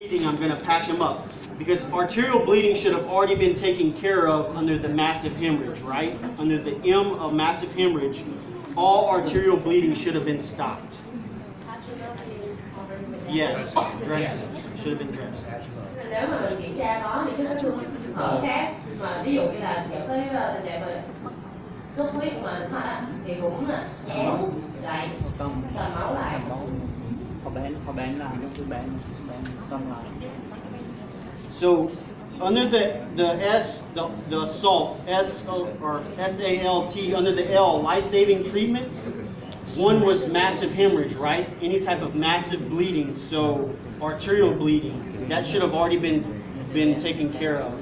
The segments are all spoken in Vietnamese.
bleeding, I'm going to patch him up. Because arterial bleeding should have already been taken care of under the massive hemorrhage, right? Under the M of massive hemorrhage, all arterial bleeding should have been stopped. Yes, dressing should have been dressed. Nếu mà mình kiểm tra có những cái thương ở khác mà ví dụ như là những cái tình trạng mà xuất huyết mà mạch thì cũng là chéo lại cầm máu lại. So under the SALT, SALT, under the L, life-saving treatments, one was massive hemorrhage, right? Any type of massive bleeding, so arterial bleeding, that should have already been taken care of.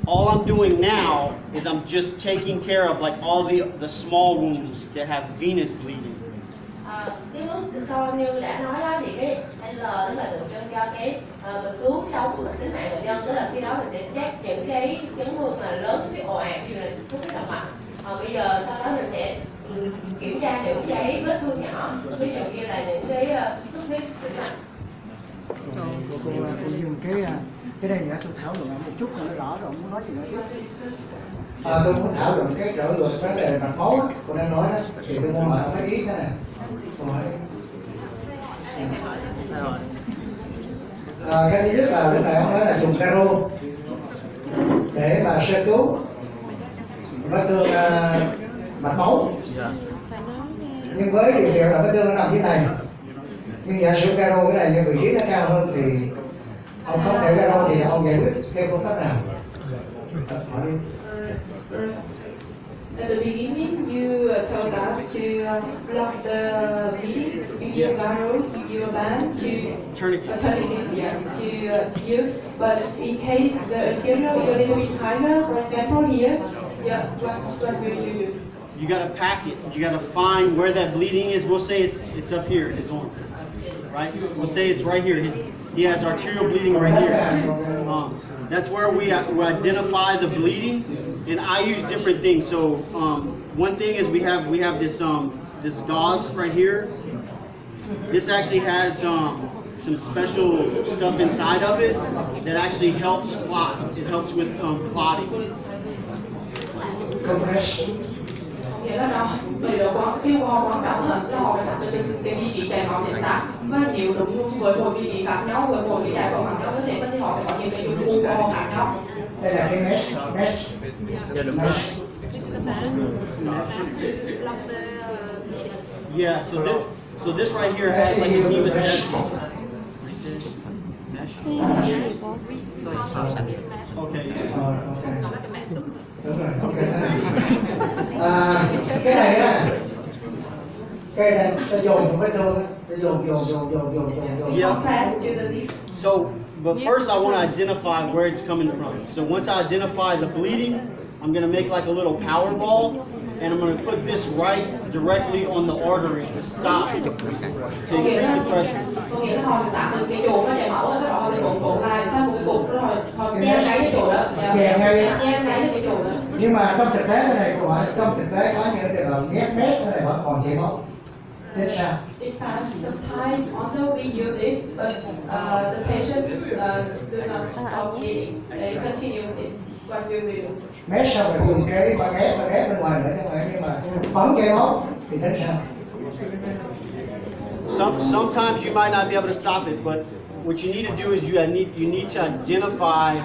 All I'm doing now is I'm just taking care of like all the small wounds that have venous bleeding. Cái bước sau như đã nói đó thì cái L tức là tượng trưng cho cái mình cứu sống tính mạng bệnh nhân, tức là khi đó mình sẽ check những cái chấn thương mà lớn xuất huyết ồ ạt như là xuất huyết động mạch. Bây giờ sau đó mình sẽ kiểm tra những cái vết thương nhỏ, ví dụ như là những cái xuất huyết tĩnh mạch. Cô dùng cái này nữa tôi thảo luận một chút là nó rõ rồi, muốn nói gì nữa chứ? Tôi muốn thảo luận cái trở luận vấn đề mạch máu á, cô đang nói đó, thì tôi muốn hỏi cái ý thế này. Cái thứ nhất là lúc này ông nói là dùng caro để mà sơ cứu vết thương mạch máu. Nhưng với điều kiện là vết thương nó nằm dưới này. Nhưng giả sử caro cái này như vị trí nó cao hơn thì ông không thể caro thì ông giải quyết theo phương pháp nào? Hỏi đi. At the beginning, you told us to block the bleeding. You use garrow, you use a band to to use. But in case the arterial is a little bit higher, for example here, what will you do? You got to pack it. You got to find where that bleeding is. We'll say it's up here, his arm, right? We'll say it's right here. He has arterial bleeding right here. That's where we identify the bleeding, and I use different things. So one thing is we have this gauze right here. This actually has some special stuff inside of it that actually helps clot. It helps with clotting. Nghĩa là nó vì độ quan trọng là cho họ sạch được cái vị trí chảy máu chính xác, và nếu đúng với một vị trí khác nhau, với một cái giải phẫu khác nhau như thế thì họ sẽ có những cái dụng cụ khác nhau. Đây là cái mesh. Yeah, so this right here has like a hemostatic. Mesh. Okay. Cái này á, cái này ta dùng với thương, ta dùng. So, but first I want to identify where it's coming from. So once I identify the bleeding, I'm going to make like a little power ball, and I'm going to put this right directly on the artery to stop, to increase the pressure. Có nghĩa là họ sẽ xác định cái chỗ mà chảy máu, sau đó họ sẽ cuộn lại thành một cái cục, rồi họ nhét ngay cái chỗ đó, nhét ngay cái chỗ đó. Nhưng mà trong thực tế cái này câu hỏi, trong thực tế có những trường hợp nhét mesh này vẫn còn chảy máu. Thế sao? In fact, sometimes although we use this, but the patients do not stop bleeding. They continue with what we will do. Mesh xong rồi dùng cái băng ép bên ngoài nữa nhưng mà vẫn chảy máu thì thế sao? Sometimes you might not be able to stop it, but what you need to do is you need to identify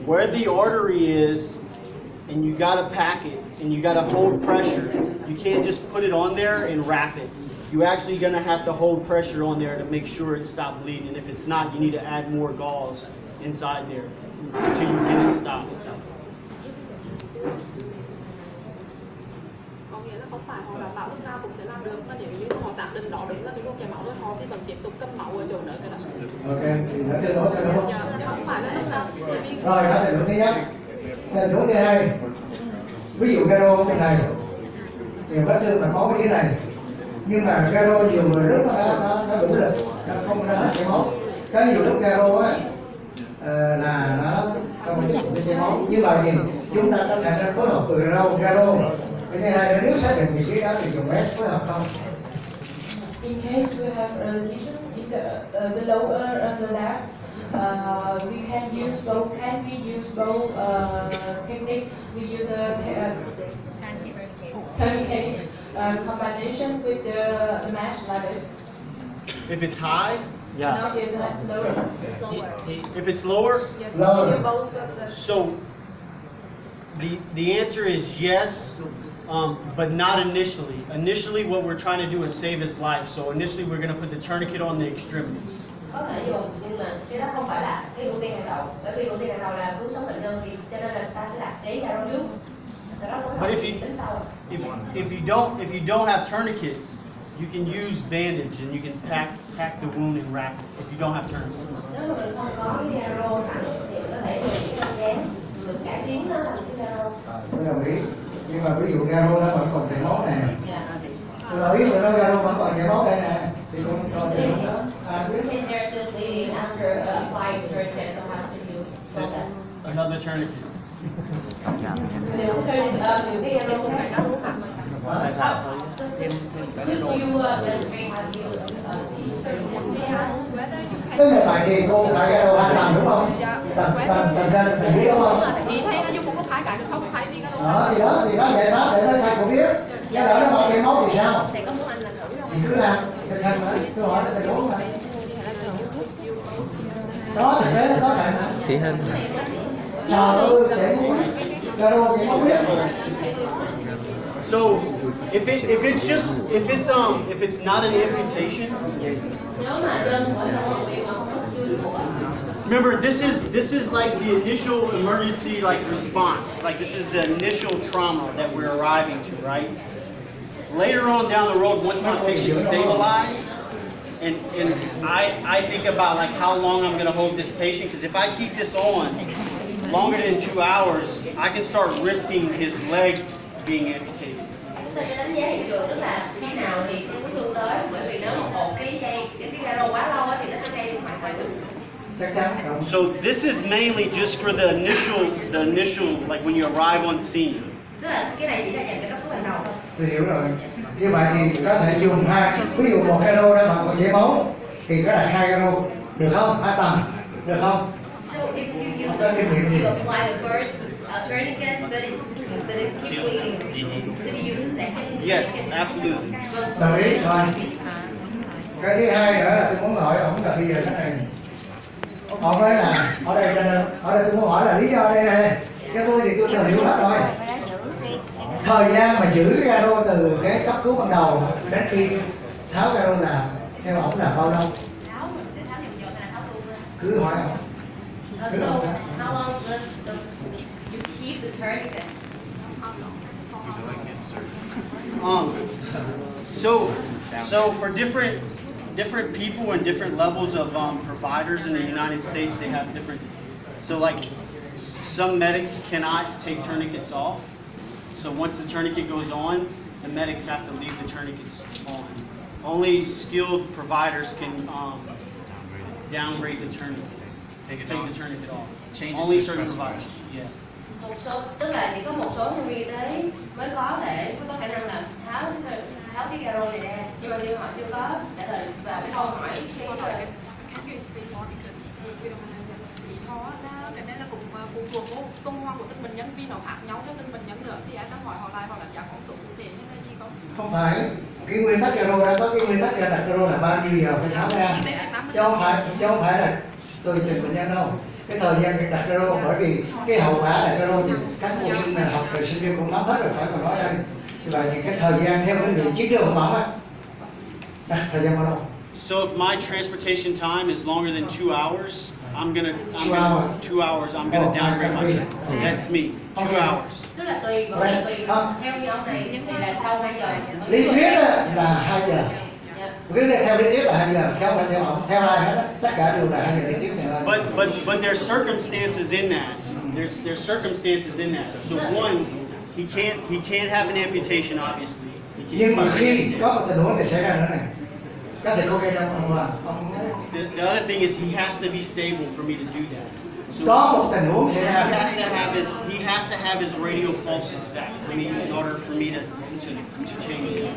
where the artery is, and you got to pack it, and you got to hold pressure. You can't just put it on there and wrap it. You're actually going to have to hold pressure on there to make sure it stops bleeding. And if it's not, you need to add more gauze inside there until you get it stopped. Có nghĩa là không phải họ đảm bảo lúc nào cũng sẽ làm được, mà nếu như họ xác định đó đúng là cái lúc chảy máu thôi, họ thì vẫn tiếp tục cầm máu ở chỗ nữa cái đó. Ok, thì nó tương đối sao đúng không? Không phải là lúc nào. Rồi, đó là tình huống thứ nhất. Tình huống thứ hai, ví dụ caro bên này, thì vết thương mạch máu ở dưới này, nhưng mà caro nhiều người rất nó đủ lực, nó không có chảy máu. Có nhiều lúc caro á là nó không có chảy máu. Như vậy thì chúng ta có thể phối hợp từ caro. Cái thứ hai là nếu xác định vị trí đó thì dùng mesh phối hợp không? In case we have a lesion in the lower and the left, We can use both. Can we use both technique? We use the tourniquet combination with the mesh like this. If it's high, No, it's lower. if it's lower, Lower. so the answer is yes, but not initially. Initially, what we're trying to do is save his life. So initially, we're going to put the tourniquet on the extremities. Có thể dùng nhưng mà cái đó không phải là cái ưu tiên hàng đầu, bởi vì ưu tiên hàng đầu là cứu sống bệnh nhân, thì cho nên là ta sẽ đặt cái garo trước, sau đó But if tính sau. if you don't have tourniquets, you can use bandage and you can pack the wound and wrap it. If you don't have tourniquets. Nếu mà mình không có cái garo sẵn thì mình có thể dùng cái băng dán, mình cải tiến nó thành cái garo. Tôi đồng ý. Nhưng mà ví dụ garo nó vẫn còn chảy máu này. Dạ. Tôi nói là nó garo vẫn còn chảy máu đây nè. Thì tôi cho chảy máu đó. If they're still bleeding after applying the tourniquet, so how to do so that. Another tourniquet. Nếu cái cái garo không phải nó đúng thật mình. Could you demonstrate how to use Tức là tại vì cô phải garo 2 lần đúng không? Tầm ra là biết đúng không? Chị thấy nó dùng một cái cái được không phải đi cái Đó thì nó vậy đó để nó thay cô biết. Cái đó nó còn chảy máu thì sao? Thầy có muốn anh làm thử không? Thì cứ làm thực hành mà. Tôi hỏi là thầy uống mà. Đó thực tế nó có vậy mà. Sĩ Hân. Trời ơi, chảy máu. Garo chảy máu biết. So if it's not an amputation. Nếu mà chân của trong bị mà không chưa của. Remember, this is like the initial emergency like response. Like this is the initial trauma that we're arriving to, right? Later on down the road, once my patient's stabilized, and I think about like how long I'm going to hold this patient, because if I keep this on longer than 2 hours, I can start risking his leg being amputated. Tôi sẽ đánh giá hiện trường, tức là khi nào thì sẽ có thương tới, bởi vì nếu mà một cái garo quá lâu á thì nó sẽ gây hoại tử. Chắc chắn. So this is mainly just for the initial like when you arrive on scene. Tức là cái này chỉ là dành cho cấp cứu ban đầu thôi. Tôi hiểu rồi. Như vậy thì có thể dùng hai, ví dụ một garo đó mà còn chảy máu thì có đặt 2 garo được không? 2 tầng được không? So if you use you apply the first tourniquet, but it's keep bleeding. Could you use the second? Yes, absolutely. Đồng ý rồi. Cái thứ hai nữa là tôi muốn hỏi ông là bây giờ thế này. Ông nói là ở đây tôi muốn hỏi là lý do đây này. Cái tôi thì tôi thừa hiểu hết rồi. Thời gian mà giữ garo từ cái cấp cứu ban đầu đến khi tháo garo là theo ông là bao lâu? Cứ hỏi ông. So how long does you keep the tourniquet? So for different people and different levels of providers in the United States, they have different. So like some medics cannot take tourniquets off. So once the tourniquet goes on, the medics have to leave the tourniquets on. Only skilled providers can downgrade the tourniquet. Take the tourniquet off. Only certain providers. Yeah. Một số, tức là chỉ có một số nhân viên y tế mới có khả năng là tháo cái garo này ra, nhưng mà nếu họ chưa có trả lời vào cái câu hỏi cái Can you explain more because we don't understand. Thì nó cái này là cũng phụ thuộc vào tuần hoàn của từng bệnh nhân, vì nó khác nhau cho từng bệnh nhân nữa, thì em đang hỏi họ lại hoặc là trả con số cụ thể như là gì không? Không phải. Cái nguyên tắc garo đã có cái nguyên tắc đặt garo là bao nhiêu giờ phải tháo ra. Chứ không phải là tôi chừng bệnh nhân đâu. Cái thời gian đặt garo bởi vì cái hậu quả đặt garo thì các cô sinh là học rồi sinh viên cũng nắm hết rồi, phải còn nói đây. Như vậy thì cái thời gian theo cái điều chiến trường bảo á, thời gian bao lâu? So if my transportation time is longer than 2 hours, I'm gonna 2 hours. I'm gonna downgrade my check. That's me. 2 hours. tức là tùy theo như ông này thì là sau 2 giờ. Lý thuyết là 2 giờ. Dạ. Cái theo lý thuyết là 2 giờ, theo mình theo ông, theo ai hết, tất cả đều là 2 giờ lý thuyết này. But there's circumstances in that. There's circumstances in that. So one, he can't have an amputation, obviously. Nhưng mà khi có một tình huống thì xảy ra nữa này, có thể có cái trong ông The other thing is he has to be stable for me to do that. So có một tình huống xảy he ra. has to have his radial pulses back for me in order for me to change it.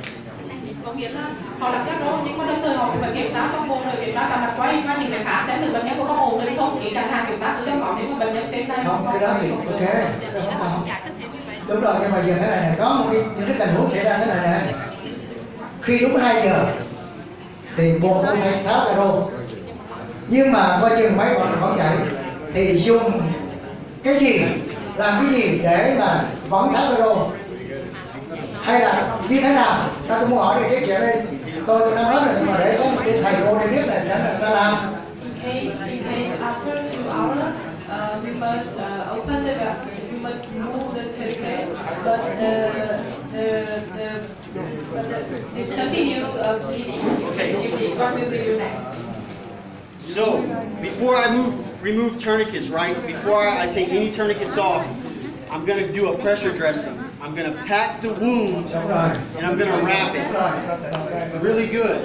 Có nghĩa là Họ đặt các rô nhưng mà đồng thời họ cũng phải kiểm tra trong bộ rồi kiểm tra cả mặt quay và những cái khác xem thử bệnh nhân có ổn định không, chỉ chẳng hạn kiểm tra sự trong máu nếu mà bệnh nhân trên này Không, cái đó thì ok. chỉ là họ giải thích thêm như vậy. Đúng rồi, nhưng mà giờ thế này này, có một những cái tình huống xảy ra thế này nè. Khi đúng 2 giờ thì buộc tôi phải tháo cà rô, nhưng mà coi chừng máy còn chạy thì dùng cái gì, làm cái gì để mà vẫn tháo cà rô, hay là như thế nào? Ta cũng muốn hỏi về cái chuyện đây. Tôi đã nói rồi, nhưng mà để có một thầy cô để biết là ta làm. In case after 2 hours, we must open the gut, we must remove the tourniquet, but this continue bleeding. Okay. What will we do next? So, before I remove tourniquets, right? Before I take any tourniquets off, I'm going to do a pressure dressing. I'm going to pack the wound Đúng rồi. and I'm going to wrap Đúng it rồi. really good.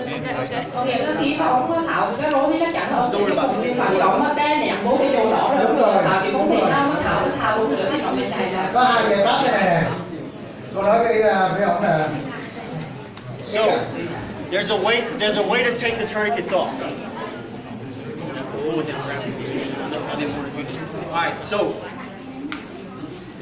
Có nghĩa là khi mà ông tháo cái rô thì chắc chắn là ông sẽ dùng phải đóng mặt đen để bố cái đồ đó rồi. Đúng rồi. Tháo thì không thể nào mà tháo luôn nữa thì nó mới chạy ra. Có 2 giải pháp thế này nè. Tôi nói với ông là So, there's a way to take the tourniquets off. All right, so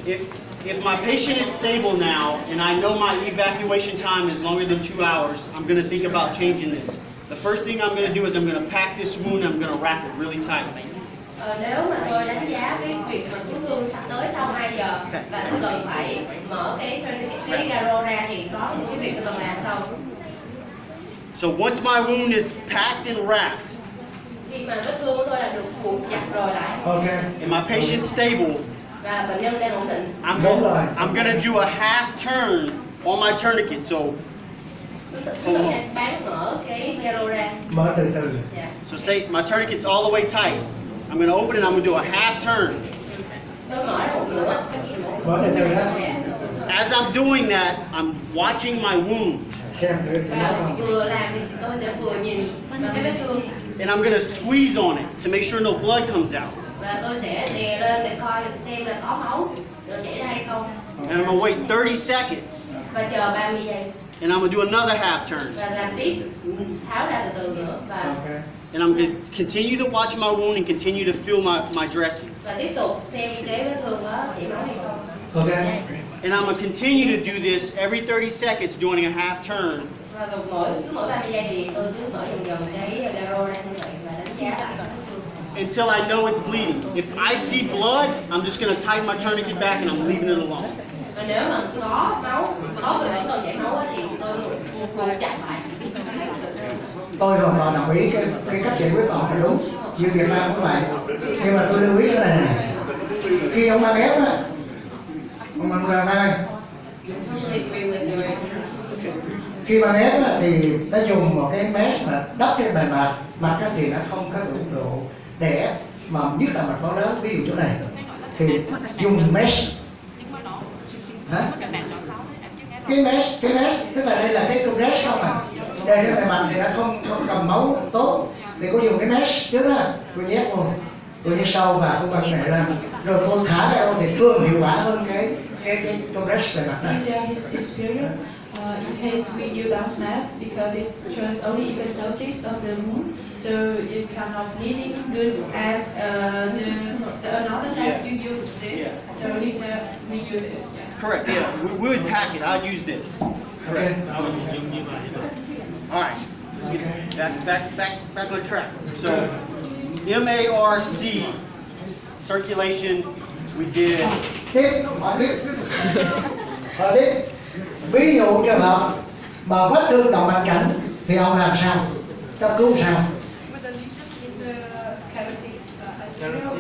if my patient is stable now and I know my evacuation time is longer than 2 hours, I'm going to think about changing this. The first thing I'm going to do is I'm going to pack this wound and I'm going to wrap it really tightly. Nếu mà tôi đánh giá cái việc mà cứu thương sắp tới sau 2 giờ và tôi cần phải mở cái garo ra thì có những cái việc tôi cần làm sau. So once my wound is packed and wrapped Khi mà vết thương của tôi là được buộc chặt rồi lại ok. and my patient's stable, và bệnh nhân đang ổn định, I'm going to do a half turn on my tourniquet. So tôi sẽ bán mở cái garo ra. Mở từ từ. Dạ. So say my tourniquet's all the way tight. I'm going to open it and I'm going to do a half turn. Tôi mở ra một nửa. Mở từ từ đó. As I'm doing that, I'm watching my wound. Xem thử nó Và còn. vừa làm thì tôi sẽ vừa nhìn vào cái vết thương And I'm going to squeeze on it to make sure no blood comes out. và tôi sẽ đè lên để coi xem là có máu rồi chảy ra hay không And I'm going to wait 30 seconds. và chờ 30 giây And I'm going to do another half turn. và làm tiếp, tháo ra từ từ nữa và Ok. And I'm going to continue to watch my wound and continue to feel my dressing. tiếp tục xem cái vết thương đó chảy máu hay không. Ok. And I'm going to continue to do this every 30 seconds doing a half turn. Và cứ mỗi 30 giây thì tôi cứ mở vòng cái garo ra như vậy và đánh giá lại vết thương. Until I know it's bleeding. If I see blood, I'm just going to tighten my tourniquet back and I'm leaving it alone. Và nếu mà có máu, có người vẫn còn chảy máu á thì tôi buộc chặt lại. Tôi hoàn toàn đồng ý cái cách giải quyết của ông là đúng, như Việt Nam cũng vậy. Nhưng mà tôi lưu ý cái này này, khi ông mang ép á, ông mang ra đây, Totally agree with your khi mang ép á, thì ta dùng một cái mesh mà đắp trên bề mặt mặt á, thì nó không có đủ độ để ép, mà nhất là mạch máu lớn, ví dụ chỗ này thì dùng mesh. nhưng mà nó Hả? cái bạn nói sao đấy em chưa nghe Cái mesh tức là đây là cái compress không à, đây trên bề mặt thì nó không cầm máu tốt, thì cô dùng cái mesh trước á, cô nhét vô, cô nhét sâu và cô băng này lên, rồi cô thả ra thì thường hiệu quả hơn cái compress bề mặt này. Is there his experience in case we use that mask because it shows only the surface of the wound, so it cannot bleeding good and the another mask you use this, so this we use this. Yeah. Correct, yeah. We would pack it. I'd use this. Correct. Okay. I would use All right. Let's get back on track. So, MARC, circulation, we did. Tiếp, hỏi tiếp. Ví dụ trường hợp mà vết thương động mạch cảnh thì ông làm sao? Cấp cứu sao? with the lesion in the cavity arterial.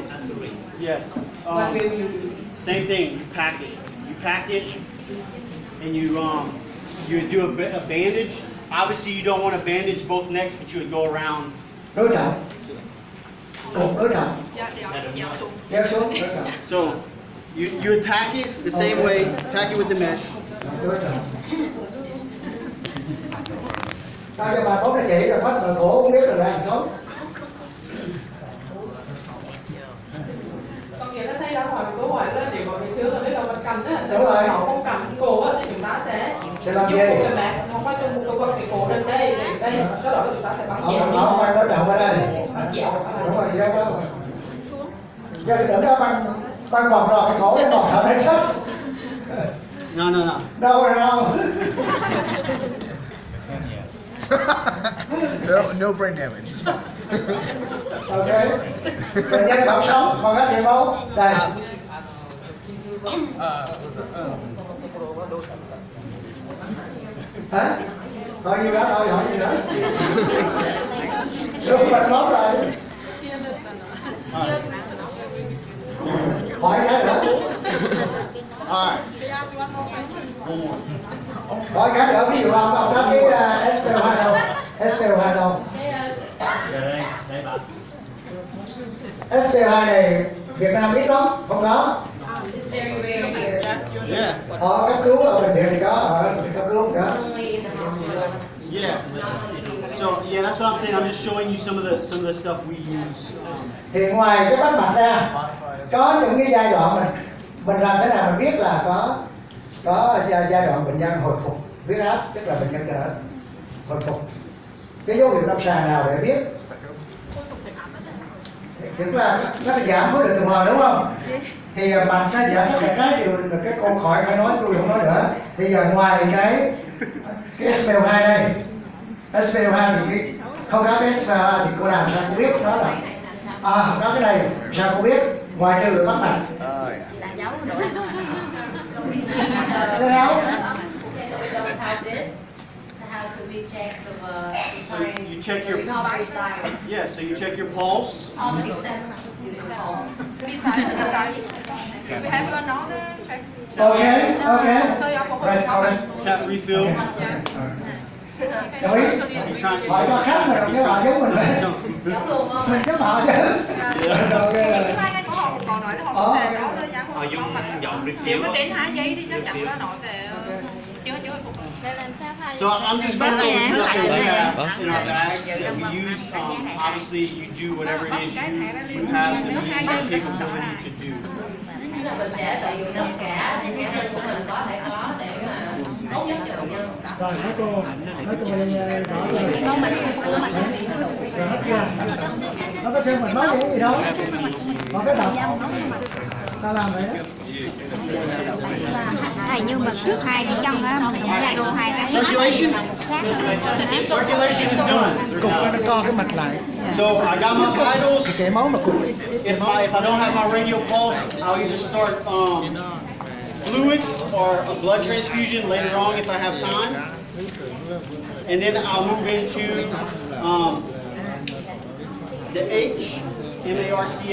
Yes. What will you do? Same thing. You pack it. You pack it, and you do a bandage. Obviously, you don't want to bandage both necks, but you would go around. Đối trọng. Cục đối trọng. Dạ, dạ xuống. Kéo xuống đối trọng. So, you would pack it the same way. Pack it with the mesh. Đối trọng. Ta cho bà tốt là chỉ rồi bắt vào cổ không biết là làm sống. Có nghĩa là thầy đã hỏi câu hỏi là nếu mà bị thương ở đây là mình cầm á, Đúng rồi. họ không cầm cổ á thì chúng ta sẽ Sẽ làm dùng gì? một cái bát không phải trong một cơ quan bị cổ lên đây cái đó chúng ta sẽ bắn Không, dẹo đi. nó quay nó chồng ở đây. Bắn dẹo. Đúng rồi, dẹo đó. Giờ đừng có băng bọc rồi cái cổ cái bọc thở đấy chết. No, no, no. Đâu rồi đâu. No brain damage. Ok. Rồi nhân bọc sống, còn các thầy máu. Đây. Hả? Hỏi gì đó thôi, hỏi gì nữa? Đúng mình mốt rồi. Hỏi cái nữa. All right. They ask one more question. One more. Hỏi cái nữa, ví dụ ông đáp cái SPO2 đâu? SPO2 đâu? SPO2 này Việt Nam ít lắm, không có. It's very rare here. Yeah. Ở cấp cứu ở bệnh viện thì có, ở cấp cứu không có. Only in the hospital. Yeah. Not in the So yeah, that's what I'm saying. I'm just showing you some of the stuff we use. Thì ngoài cái bắt mạch ra, có những cái giai đoạn mình làm thế nào mình biết là có giai đoạn bệnh nhân hồi phục huyết áp, tức là bệnh nhân đã hồi phục. Cái dấu hiệu lâm sàng nào để biết? Tức là nó giảm khối lượng tuần hoàn đúng không? Thì bằng nó giảm tất cả cái điều là cái con khỏi phải nói, tôi không nói nữa. Thì giờ ngoài cái SPO2 đây, SPO2 thì cái, không có cái SPO2 thì cô làm sao cô biết đó là có cái này sao cô biết ngoài trừ bắt mạch. Thế nào? So we don't have this. So how could we check the signs? You check your recovery signs. yeah. So you check your pulse. How many steps using pulse? Besides, we have another checks. Okay, okay. Right, alright. Cap refill. Yes. Đồng ý. He's trying. Hỏi ba khác mà đồng cái họ giống mình đấy. Giống luôn không? Mình chấp họ chứ. Ok. Cái của họ còn nói là họ sẽ có đơn giản họ dùng nếu mà trên 2 giây thì chắc chắn là nó sẽ chưa hồi phục. So I'm just going over stuff that we have in our bags that we use. Obviously, you do whatever it is you have the means and capability to do. Tức là mình sẽ tận dụng tất cả những khả năng của mình có thể có để mà tốt nhất cho bệnh nhân. Rồi nói cô đi rõ rồi. Rồi hết chưa? Nó có xem mình nói gì đâu. Còn cái đọc ta làm vậy đó. Thầy nhưng mà trước hai cái chân á mình ra đô hai cái Circulation. Circulation is done. Cục nó co cái mạch lại. So I got my vitals. Chảy máu mà cục. If I don't have my radial pulse, I'll either start fluids or a blood transfusion later on if I have time, and then I'll move into the HMARC